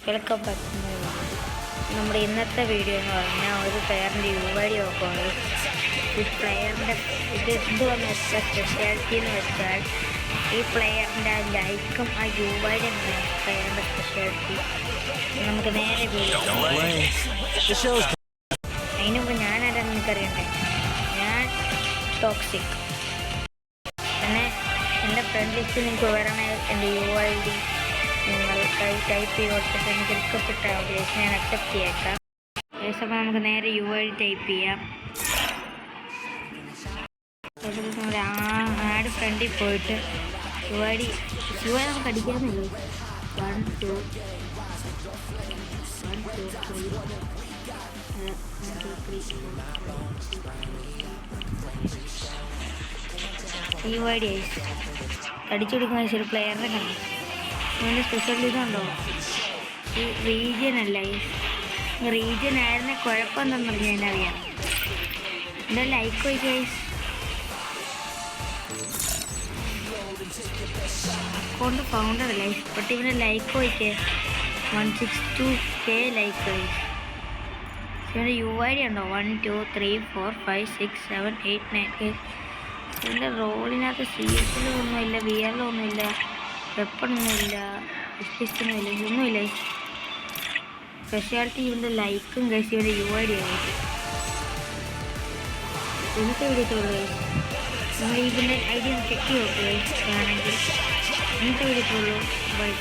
Welcome back. നമ്മുടെ ഇന്നത്തെ video എന്ന് പറഞ്ഞാൽ ഒരു പ്ലെയറിൻ്റെ UID നോക്കുകയാണ്. ഈ പ്ലെയറിൻ്റെ എന്തുവെന്ന് വെച്ചാൽ സ്പെഷ്യാലിറ്റി എന്ന് വെച്ചാൽ ഈ പ്ലെയറിൻ്റെ ലൈക്കും ആ UID എന്നാണ് പ്ലെയറിൻ്റെ സ്പെഷ്യാലിറ്റി. നമുക്ക് നേരെ വീഡിയോ. അതിന് മുമ്പ് ഞാനാരാന്ന് എനിക്കറിയണ്ടേ. ഞാൻ ടോക്സിക്. പിന്നെ എൻ്റെ ഫ്രണ്ട് ലിസ്റ്റ് നിങ്ങൾക്ക് വരണേ എൻ്റെ UID നിങ്ങൾ ടൈപ്പ് ചെയ്ത് കൊടുത്തിട്ട് എനിക്ക് റിക്വസ്റ്റ് ഇട്ടാൽ മതി. ഞാൻ അക്സെപ്റ്റ് ചെയ്യേക്കാം. ഏകദേശം നമുക്ക് നേരെ UID ടൈപ്പ് ചെയ്യാം. നമ്മുടെ ആഡ് ഫ്രണ്ടിൽ പോയിട്ട് UID നമുക്ക് അടിക്കാമെന്നല്ലോ. 1 2 3 UID അടിച്ചു കൊടുക്കുന്ന ഒരു പ്ലെയറിനെ കണ്ടു. അതിൻ്റെ സ്പെഷ്യൽ ഇതുണ്ടോ, ഈ റീജിയൻ അല്ല. ഈ റീജിയൻ ആയിരുന്ന കുഴപ്പം എന്താണെന്ന് പറഞ്ഞാൽ എന്നറിയാം. എൻ്റെ ലൈക്ക് പോയി ഗൈസ്. അക്കൗണ്ട് ഫൗണ്ടർ അല്ല, ബട്ട് ഇവൻ്റെ ലൈക്ക് പോയിക്കേ 162K ലൈക്ക് പോയി. ഇവൻ്റെ UID ഉണ്ടോ 1 2 3 4 5 6 7 8 9 8. ഇവൻ്റെ റോളിനകത്ത് CS ഒന്നുമില്ല, VR ഒന്നുമില്ല, വെപ്പണൊന്നുമില്ല, ഒന്നുമില്ല, ഒന്നുമില്ല. സ്പെഷ്യാലിറ്റി ഇവൻ്റെ ലൈക്കും കഴിച്ച് ഇവൻ്റെ UID ആയിട്ട് ഇന്നത്തെ വീഡിയോത്തുള്ളൂ. നിങ്ങൾ ഇതിൻ്റെ ID ഒന്ന് ചെക്ക് ചെയ്ത് നോക്കുക ആണെങ്കിൽ ഇന്നത്തെ വീഡിയോത്തുള്ളൂ. ബൈ.